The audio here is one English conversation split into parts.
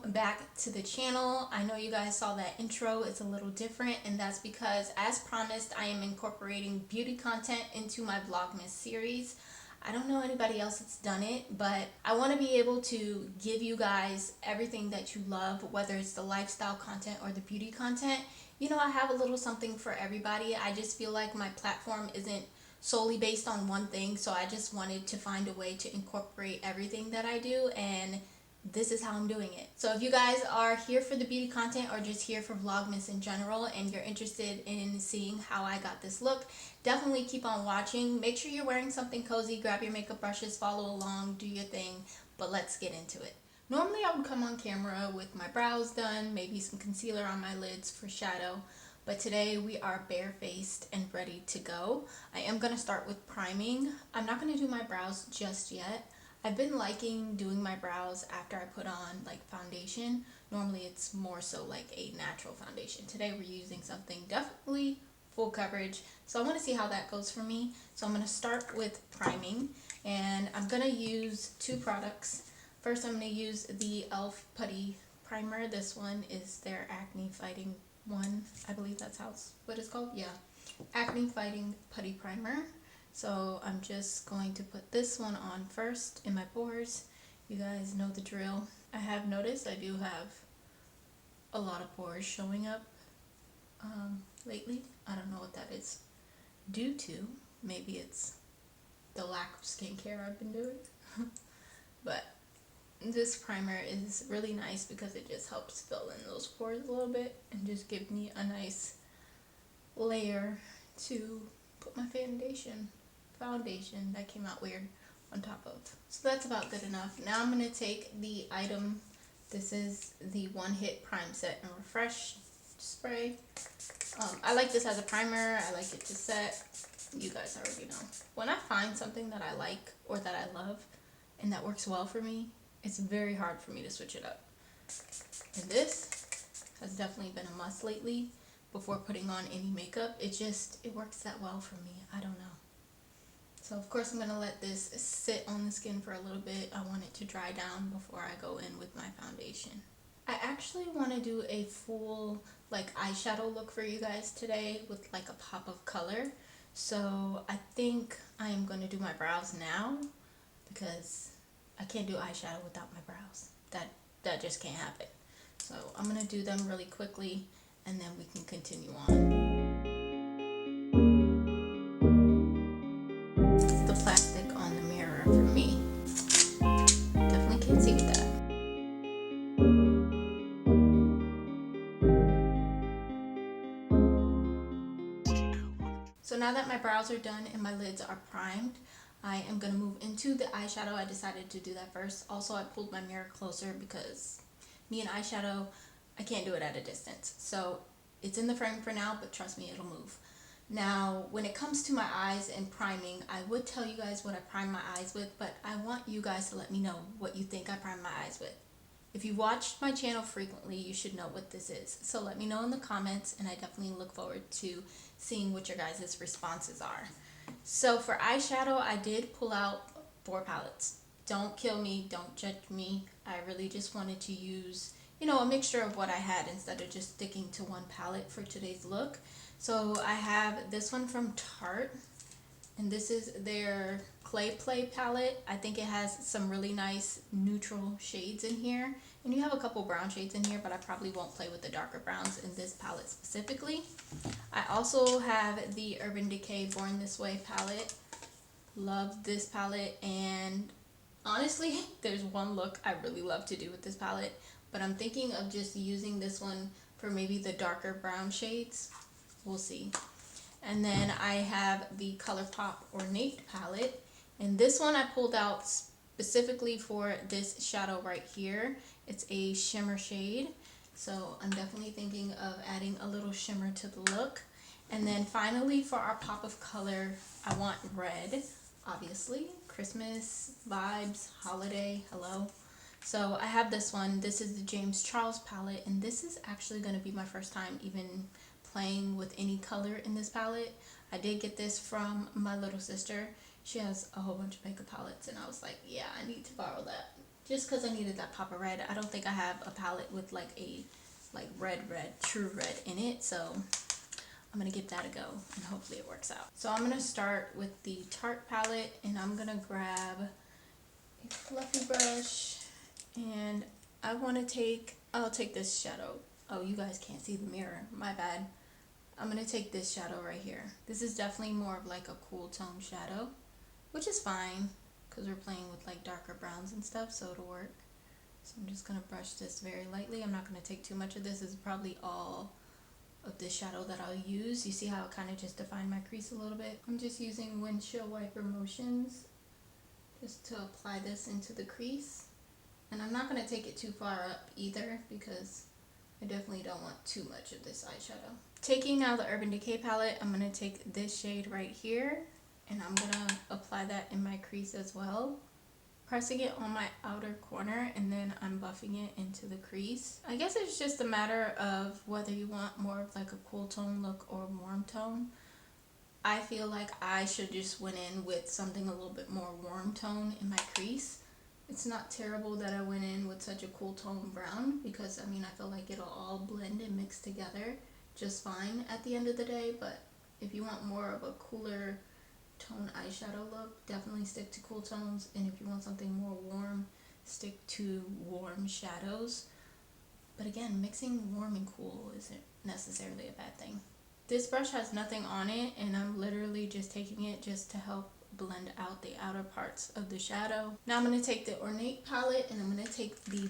welcome back to the channel. I know you guys saw that intro. It's a little different, and that's because, as promised, I am incorporating beauty content into my Vlogmas series. I don't know anybody else that's done it, but I want to be able to give you guys everything that you love, whether it's the lifestyle content or the beauty content. You know, I have a little something for everybody. I just feel like my platform isn't solely based on one thing, so I just wanted to find a way to incorporate everything that I do, and this is how I'm doing it. So if you guys are here for the beauty content or just here for Vlogmas in general and you're interested in seeing how I got this look, definitely keep on watching. Make sure you're wearing something cozy, grab your makeup brushes, follow along, do your thing, but let's get into it. Normally I would come on camera with my brows done, maybe some concealer on my lids for shadow, but today we are barefaced and ready to go. I am going to start with priming. I'm not going to do my brows just yet. I've been liking doing my brows after I put on like foundation. Normally it's more so like a natural foundation. Today we're using something definitely full coverage, so I want to see how that goes for me. So I'm going to start with priming, and I'm going to use two products. First I'm going to use the e.l.f. putty primer. This one is their acne fighting one. I believe that's what it's called. Yeah, acne fighting putty primer. So I'm just going to put this one on first in my pores. You guys know the drill. I have noticed I do have a lot of pores showing up lately. I don't know what that is due to. Maybe it's the lack of skincare I've been doing. But this primer is really nice because it just helps fill in those pores a little bit and just give me a nice layer to put my foundation that came out weird on top of. So that's about good enough. Now I'm going to take the item. This is the One Hit Prime Set and Refresh spray. I like this as a primer. I like it to set. You guys already know. When I find something that I like or that I love and that works well for me, it's very hard for me to switch it up. And this has definitely been a must lately before putting on any makeup. It works that well for me. I don't know. So of course I'm going to let this sit on the skin for a little bit. I want it to dry down before I go in with my foundation. I actually want to do a full like eyeshadow look for you guys today with like a pop of color. So I think I am going to do my brows now because I can't do eyeshadow without my brows. That just can't happen. So I'm going to do them really quickly and then we can continue on. The plastic on the mirror for me. Definitely can't see with that. So now that my brows are done and my lids are primed, I am going to move into the eyeshadow. I decided to do that first. Also, I pulled my mirror closer because me and eyeshadow, I can't do it at a distance. So it's in the frame for now, but trust me, it'll move. Now, when it comes to my eyes and priming, I would tell you guys what I prime my eyes with, but I want you guys to let me know what you think I prime my eyes with. If you've watched my channel frequently, you should know what this is. So let me know in the comments, and I definitely look forward to seeing what your guys' responses are. So for eyeshadow, I did pull out 4 palettes. Don't kill me, don't judge me. I really just wanted to use, you know, a mixture of what I had instead of just sticking to one palette for today's look. So I have this one from Tarte, and this is their Clay Play palette. I think it has some really nice neutral shades in here, and you have a couple brown shades in here, but I probably won't play with the darker browns in this palette specifically. I also have the Urban Decay Born This Way palette. Love this palette, and honestly, there's one look I really love to do with this palette, but I'm thinking of just using this one for maybe the darker brown shades. We'll see. And then I have the ColourPop Ornate palette, and this one I pulled out specifically for this shadow right here. It's a shimmer shade, so I'm definitely thinking of adding a little shimmer to the look. And then finally, for our pop of color, I want red, obviously. Christmas vibes, holiday, hello. So I have this one. This is the James Charles palette, and this is actually going to be my first time even playing with any color in this palette. I did get this from my little sister. She has a whole bunch of makeup palettes, and I was like, yeah, I need to borrow that. just because I needed that pop of red. I don't think I have a palette with like a red, true red in it, so I'm gonna give that a go and hopefully it works out. So I'm gonna start with the Tarte palette, and I'm gonna grab a fluffy brush, and I'll take this shadow. Oh, you guys can't see the mirror, my bad. I'm gonna take this shadow right here. This is definitely more of like a cool tone shadow, which is fine because we're playing with like darker browns and stuff, so it'll work. So I'm just gonna brush this very lightly. I'm not gonna take too much of this. This is probably all of this shadow that I'll use. You see how it kind of just defined my crease a little bit? I'm just using windshield wiper motions just to apply this into the crease. And I'm not gonna take it too far up either because I definitely don't want too much of this eyeshadow. Taking now the Urban Decay palette, I'm going to take this shade right here, and I'm going to apply that in my crease as well. Pressing it on my outer corner, and then I'm buffing it into the crease. I guess it's just a matter of whether you want more of like a cool tone look or warm tone. I feel like I should just went in with something a little bit more warm tone in my crease. It's not terrible that I went in with such a cool tone brown because I mean I feel like it'll all blend and mix together just fine at the end of the day. But if you want more of a cooler tone eyeshadow look, definitely stick to cool tones, and if you want something more warm, stick to warm shadows. But again, mixing warm and cool isn't necessarily a bad thing. This brush has nothing on it, and I'm literally just taking it just to help blend out the outer parts of the shadow. Now I'm going to take the Ornate palette, and I'm going to take the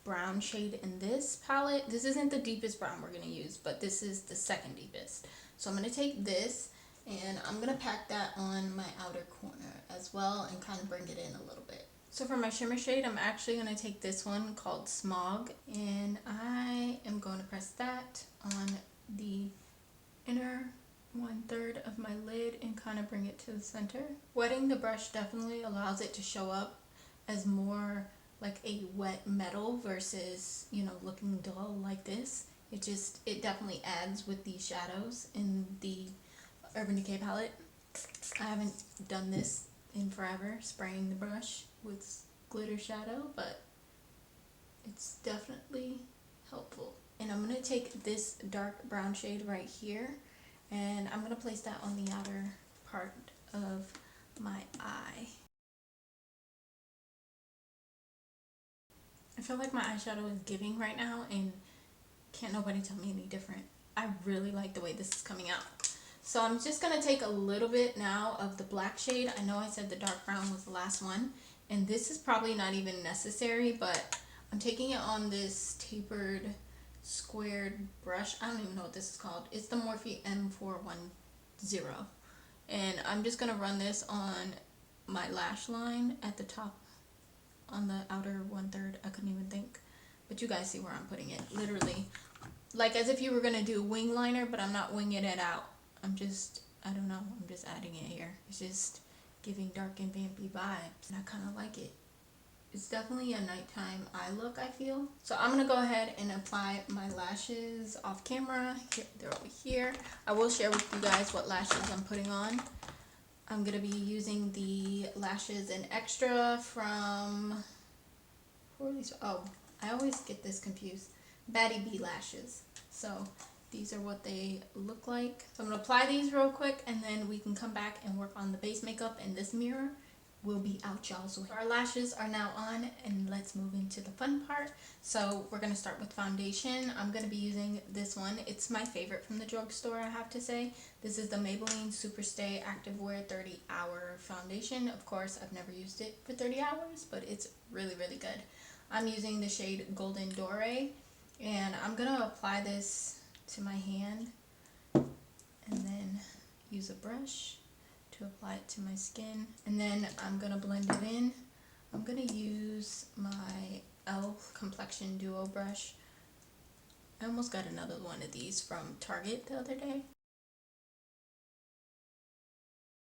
brown shade in this palette. This isn't the deepest brown we're going to use, but this is the second deepest. So I'm going to take this, and I'm going to pack that on my outer corner as well and kind of bring it in a little bit. So for my shimmer shade, I'm actually going to take this one called Smog, and I am going to press that on the inner 1/3 of my lid and kind of bring it to the center. Wetting the brush definitely allows it to show up as more like a wet metal versus, you know, looking dull like this. It definitely adds with these shadows in the Urban Decay palette. I haven't done this in forever, spraying the brush with glitter shadow, but it's definitely helpful. And I'm going to take this dark brown shade right here, and I'm going to place that on the outer part of my eye. I feel like my eyeshadow is giving right now, and can't nobody tell me any different. I really like the way this is coming out. So I'm just going to take a little bit now of the black shade. I know I said the dark brown was the last one, and this is probably not even necessary, but I'm taking it on this tapered squared brush. I don't even know what this is called. It's the Morphe M410. And I'm just going to run this on my lash line at the top on the outer 1/3. I couldn't even think. But you guys see where I'm putting it. Literally. Like as if you were going to do wing liner, but I'm not winging it out. I don't know. I'm just adding it here. It's just giving dark and vampy vibes. And I kind of like it. It's definitely a nighttime eye look, I feel. So I'm going to go ahead and apply my lashes off camera. Here, they're over here. I will share with you guys what lashes I'm putting on. I'm going to be using the lashes in Extra from... Who are these? Oh, I always get this confused. Batty Bee lashes. So these are what they look like. So I'm going to apply these real quick, and then we can come back and work on the base makeup, and this mirror will be out y'all's way. Our lashes are now on, and let's move into the fun part. So we're going to start with foundation. I'm going to be using this one. It's my favorite from the drugstore, I have to say. This is the Maybelline Superstay Activewear 30-Hour Foundation. Of course, I've never used it for 30 hours, but it's really, really good. I'm using the shade Golden Doré, and I'm going to apply this to my hand and then use a brush to apply it to my skin, and then I'm going to blend it in. I'm going to use my e.l.f. Complexion Duo brush. I almost got another one of these from Target the other day.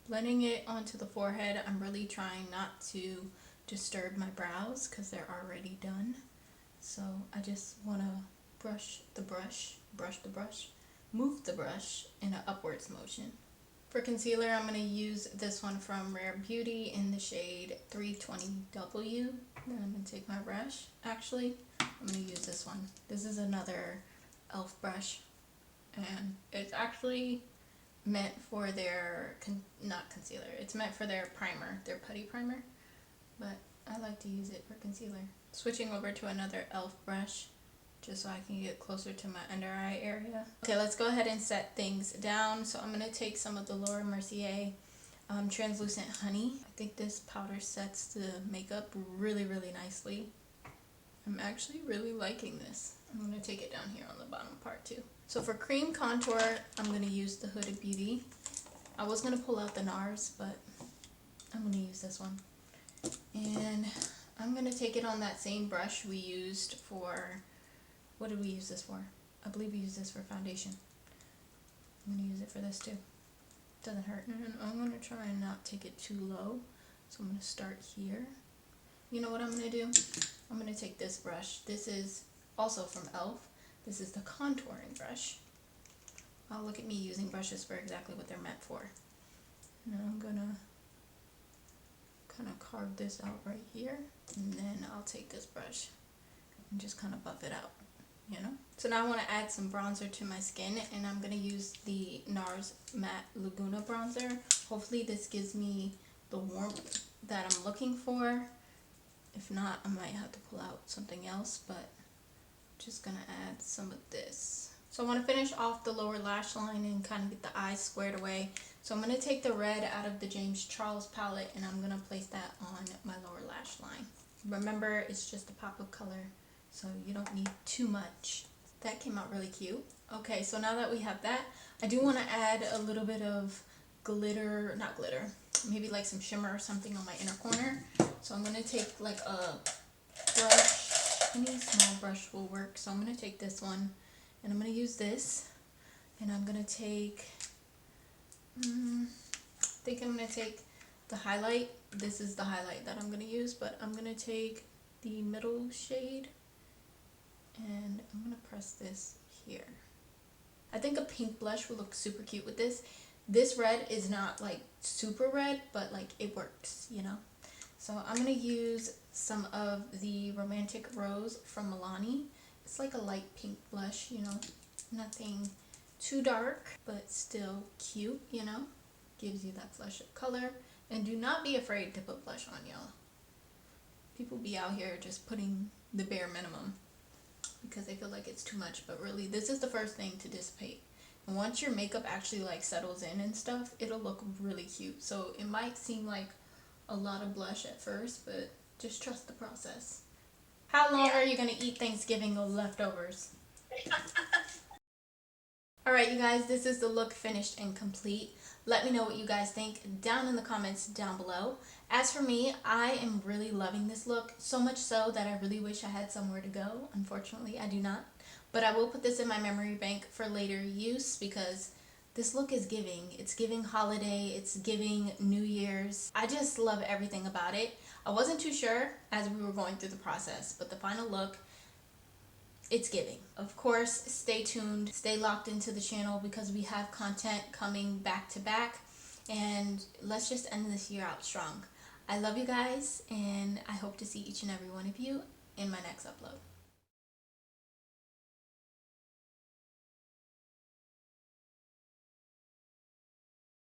Blending it onto the forehead, I'm really trying not to disturb my brows because they're already done. So I just want to brush the brush, move the brush in an upwards motion. For concealer, I'm going to use this one from Rare Beauty in the shade 320W. Then I'm going to take my brush. Actually, I'm going to use this one. This is another e.l.f. brush. And it's actually meant for their, not concealer, it's meant for their primer, their putty primer. But I like to use it for concealer. Switching over to another e.l.f. brush, just so I can get closer to my under eye area. Okay, let's go ahead and set things down. So I'm going to take some of the Laura Mercier Translucent Honey. I think this powder sets the makeup really, really nicely. I'm actually really liking this. I'm going to take it down here on the bottom part too. So for cream contour, I'm going to use the Huda Beauty. I was going to pull out the NARS, but I'm going to use this one. And I'm going to take it on that same brush we used for, what did we use this for? I believe we used this for foundation. I'm going to use it for this too. Doesn't hurt. And I'm going to try and not take it too low. So I'm going to start here. You know what I'm going to do? I'm going to take this brush. This is also from e.l.f. This is the contouring brush. Oh, look at me using brushes for exactly what they're meant for. And I'm going to kind of carve this out right here. And then I'll take this brush and just kind of buff it out, you know? So now I want to add some bronzer to my skin, and I'm going to use the NARS Matte Laguna bronzer. Hopefully this gives me the warmth that I'm looking for. If not, I might have to pull out something else, but I'm just going to add some of this. So I want to finish off the lower lash line and kind of get the eyes squared away. So I'm going to take the red out of the James Charles palette, and I'm going to place that on my lower lash line. Remember, it's just a pop of color, so you don't need too much. That came out really cute. Okay, so now that we have that, I do want to add a little bit of glitter, not glitter, maybe like some shimmer or something on my inner corner. So I'm going to take like a brush, any small brush will work. So I'm going to take this one, and I'm going to use this, and I'm going to take, I think I'm going to take the highlight. This is the highlight that I'm going to use, but I'm going to take the middle shade, and I'm going to press this here. I think a pink blush will look super cute with this. This red is not like super red, but like it works, you know? So I'm going to use some of the Romantic Rose from Milani. It's like a light pink blush, you know? Nothing too dark, but still cute, you know? Gives you that flush of color. And do not be afraid to put blush on, y'all. People be out here just putting the bare minimum because they feel like it's too much, but really this is the first thing to dissipate. And once your makeup actually like settles in and stuff, it'll look really cute. So it might seem like a lot of blush at first, but just trust the process. How long are you going to eat Thanksgiving of leftovers? Alright you guys, this is the look finished and complete. Let me know what you guys think down in the comments down below. As for me, I am really loving this look, so much so that I really wish I had somewhere to go. Unfortunately, I do not. But I will put this in my memory bank for later use because this look is giving. It's giving holiday, it's giving New Year's. I just love everything about it. I wasn't too sure as we were going through the process, but the final look, it's giving. Of course, stay tuned, stay locked into the channel because we have content coming back to back, and let's just end this year out strong. I love you guys, and I hope to see each and every one of you in my next upload.